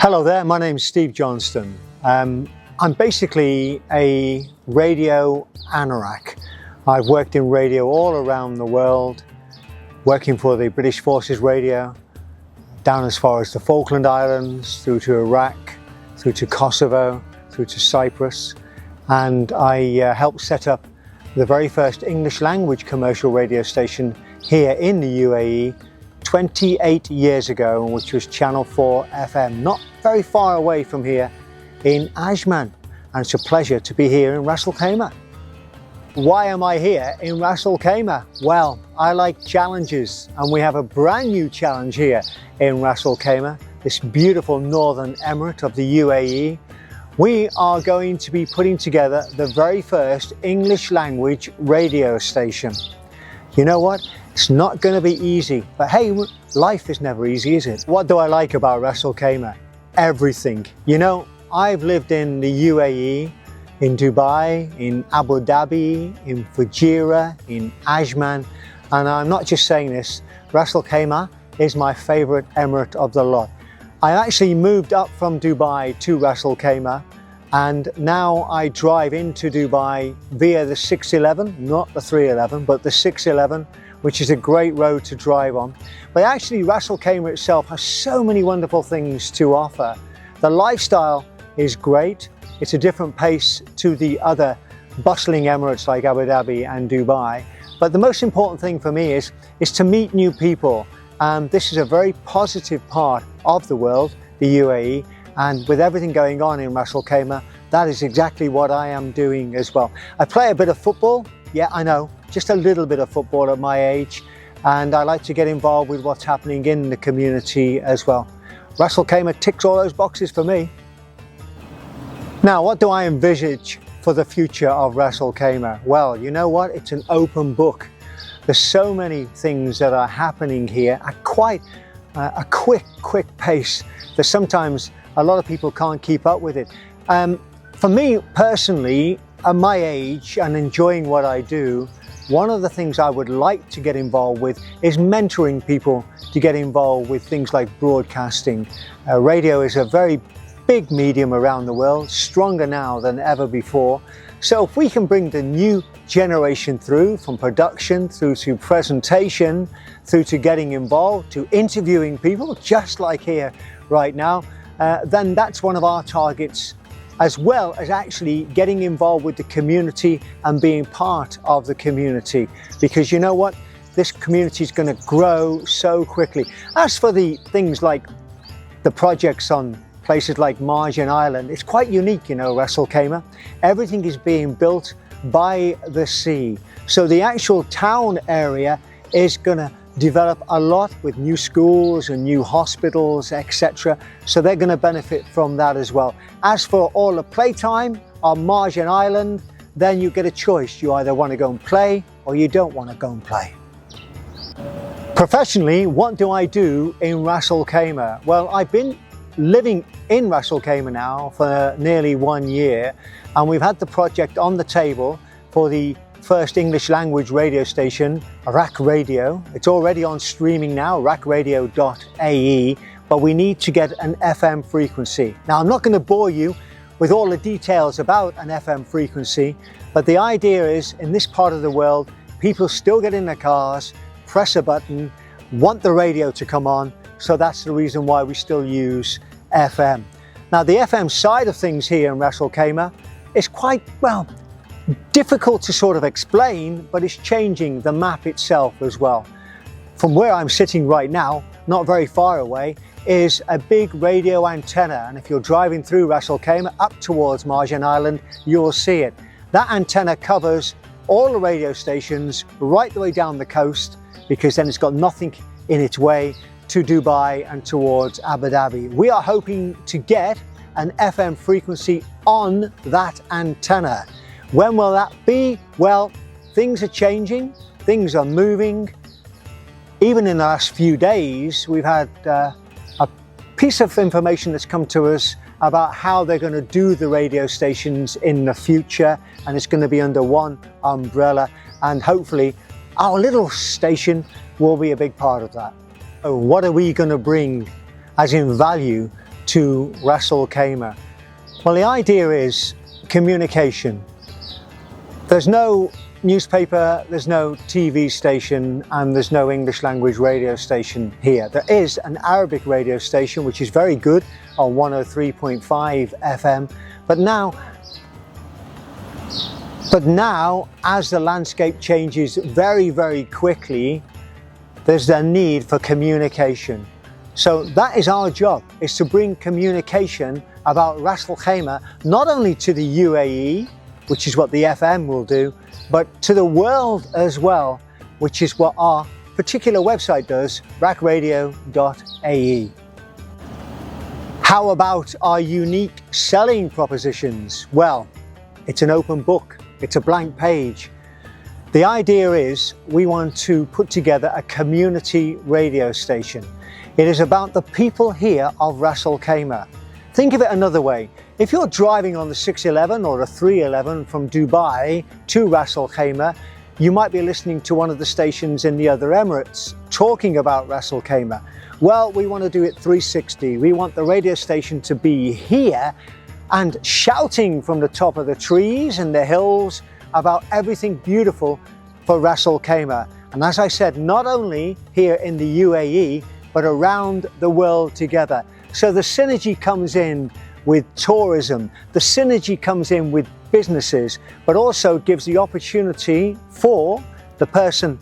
Hello there, my name's Steve Johnston. I'm basically a radio anorak. I've worked in radio all around the world, working for the British Forces Radio, down as far as the Falkland Islands, through to Iraq, through to Kosovo, through to Cyprus. And I helped set up the very first English language commercial radio station here in the UAE 28 years ago, which was Channel 4 FM, not very far away from here in Ajman. And it's a pleasure to be here in Ras Al Khaimah. Why am I here in Ras Al Khaimah? Well, I like challenges, and we have a brand new challenge here in Ras Al Khaimah, this beautiful northern emirate of the UAE. We are going to be putting together the very first English language radio station. You know what? It's not going to be easy, but hey, life is never easy, is it? What do I like about Ras Al Khaimah? Everything. You know, I've lived in the UAE, in Dubai, in Abu Dhabi, in Fujairah, in Ajman, and I'm not just saying this, Ras Al Khaimah is my favorite emirate of the lot. I actually moved up from Dubai to Ras Al Khaimah, and now I drive into Dubai via the 611, not the 311, but the 611, which is a great road to drive on. But actually Ras Al Khaimah itself has so many wonderful things to offer. The lifestyle is great. It's a different pace to the other bustling emirates like Abu Dhabi and Dubai. But the most important thing for me is to meet new people. And this is a very positive part of the world, the UAE. And with everything going on in Ras Al Khaimah, that is exactly what I am doing as well. I play a bit of football. Yeah, I know, just a little bit of football at my age. And I like to get involved with what's happening in the community as well. Ras Al Khaimah ticks all those boxes for me. Now, what do I envisage for the future of Ras Al Khaimah? Well, you know what? It's an open book. There's so many things that are happening here at quite a quick pace that sometimes a lot of people can't keep up with it. For me personally, at my age and enjoying what I do, one of the things I would like to get involved with is mentoring people to get involved with things like broadcasting. Radio is a very big medium around the world, stronger now than ever before. So if we can bring the new generation through, from production through to presentation, through to getting involved, to interviewing people, just like here right now, then that's one of our targets, as well as actually getting involved with the community and being part of the community. Because you know what? This community is going to grow so quickly. As for the things like the projects on places like Marjan Island, it's quite unique, you know, Ras Al Khaimah. Everything is being built by the sea. So the actual town area is going to develop a lot with new schools and new hospitals, etc. So they're going to benefit from that as well. As for all the playtime on Marjan Island, then you get a choice. You either want to go and play or you don't want to go and play. Professionally, what do I do in Ras Al Khaimah? Well, I've been living in Ras Al Khaimah now for nearly 1 year, and we've had the project on the table for the first English language radio station, RAK Radio. It's already on streaming now, rakradio.ae, but we need to get an FM frequency. Now, I'm not going to bore you with all the details about an FM frequency, but the idea is, in this part of the world, people still get in their cars, press a button, want the radio to come on, so that's the reason why we still use FM. Now, the FM side of things here in Ras Al Khaimah is quite, well, difficult to sort of explain, but it's changing the map itself as well. From where I'm sitting right now, not very far away, is a big radio antenna, and if you're driving through Ras Al Khaimah up towards Marjan Island, you'll see it. That antenna covers all the radio stations right the way down the coast, because then it's got nothing in its way to Dubai and towards Abu Dhabi. We are hoping to get an FM frequency on that antenna. When will that be? Well, things are changing, things are moving. Even in the last few days, we've had a piece of information that's come to us about how they're going to do the radio stations in the future, and it's going to be under one umbrella, and hopefully our little station will be a big part of that. So what are we going to bring as in value to Ras Al Khaimah? Well, the idea is communication. There's no newspaper, there's no TV station, and there's no English language radio station here. There is an Arabic radio station, which is very good, on 103.5 FM, but now as the landscape changes very, very quickly, there's a need for communication. So that is our job, is to bring communication about Ras Al Khaimah not only to the UAE, which is what the FM will do, but to the world as well, which is what our particular website does, rakradio.ae. How about our unique selling propositions? Well, it's an open book, it's a blank page. The idea is we want to put together a community radio station. It is about the people here of Ras Al Khaimah. Think of it another way. If you're driving on the 611 or the 311 from Dubai to Ras Al Khaimah, you might be listening to one of the stations in the other Emirates talking about Ras Al Khaimah. Well, we want to do it 360. We want the radio station to be here and shouting from the top of the trees and the hills about everything beautiful for Ras Al Khaimah. And as I said, not only here in the UAE, but around the world together. So the synergy comes in with tourism, the synergy comes in with businesses, but also gives the opportunity for the person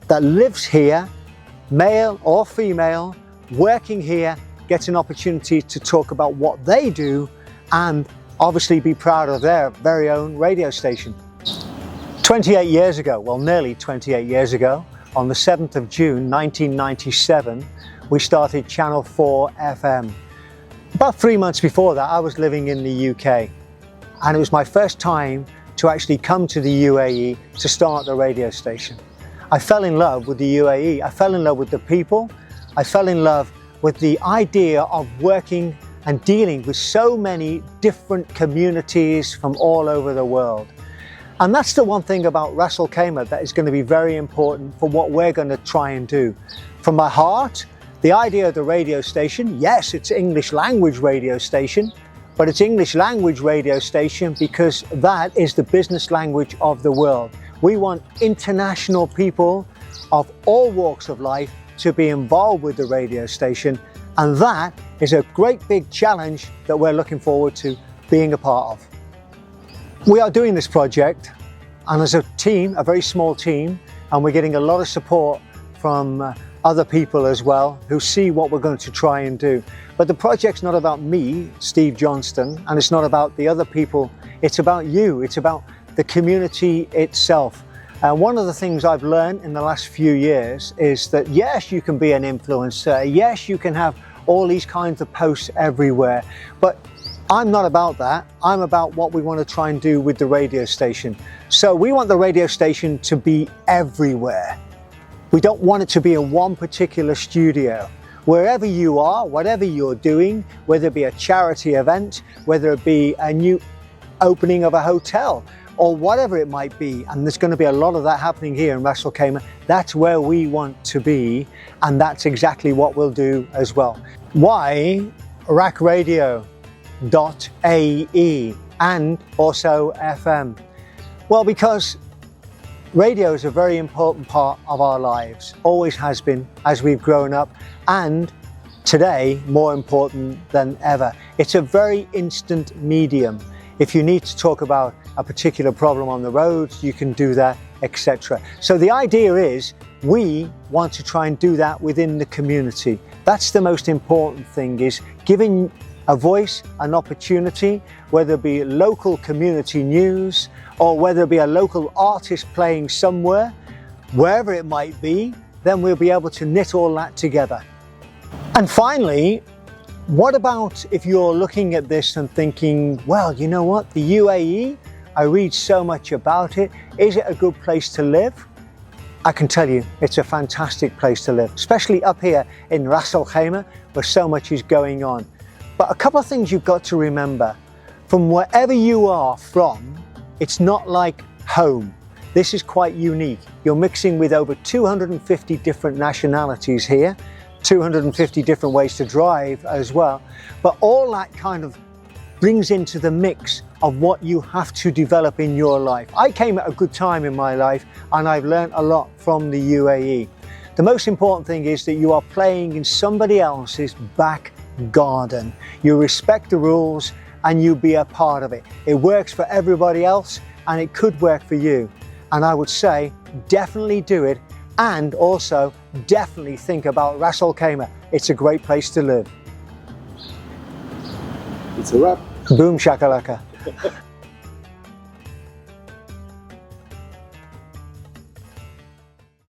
that lives here, male or female, working here, gets an opportunity to talk about what they do and obviously be proud of their very own radio station. 28 years ago, well, nearly 28 years ago, on the 7th of June 1997, we started Channel 4 FM. About 3 months before that, I was living in the UK, and it was my first time to actually come to the UAE to start the radio station. I fell in love with the UAE. I fell in love with the people. I fell in love with the idea of working and dealing with so many different communities from all over the world. And that's the one thing about Ras Al Khaimah that is going to be very important for what we're going to try and do. From my heart, the idea of the radio station, yes, it's English language radio station, but it's English language radio station because that is the business language of the world. We want international people of all walks of life to be involved with the radio station, and that is a great big challenge that we're looking forward to being a part of. We are doing this project, and as a team, a very small team, and we're getting a lot of support from other people as well who see what we're going to try and do. But the project's not about me, Steve Johnston, and it's not about the other people. It's about you. It's about the community itself. And one of the things I've learned in the last few years is that yes, you can be an influencer. Yes, you can have all these kinds of posts everywhere. But I'm not about that. I'm about what we want to try and do with the radio station. So we want the radio station to be everywhere. We don't want it to be in one particular studio. Wherever you are, whatever you're doing, whether it be a charity event, whether it be a new opening of a hotel, or whatever it might be, and there's going to be a lot of that happening here in Ras Al Khaimah, that's where we want to be, and that's exactly what we'll do as well. Why rakradio.ae and also FM? Well, because radio is a very important part of our lives, always has been as we've grown up, and today more important than ever. It's a very instant medium. If you need to talk about a particular problem on the roads, you can do that, etc. So the idea is we want to try and do that within the community. That's the most important thing, is giving a voice, an opportunity, whether it be local community news or whether it be a local artist playing somewhere, wherever it might be, then we'll be able to knit all that together. And finally, what about if you're looking at this and thinking, well, you know what, the UAE, I read so much about it. Is it a good place to live? I can tell you, it's a fantastic place to live, especially up here in Ras Al Khaimah, where so much is going on. But a couple of things you've got to remember. From wherever you are from, it's not like home. This is quite unique. You're mixing with over 250 different nationalities here, 250 different ways to drive as well. But all that kind of brings into the mix of what you have to develop in your life. I came at a good time in my life and I've learned a lot from the UAE. The most important thing is that you are playing in somebody else's back garden. You respect the rules and you be a part of it. It works for everybody else and it could work for you. And I would say definitely do it, and also definitely think about Ras Al Khaimah. It's a great place to live. It's a wrap. Boom shakalaka.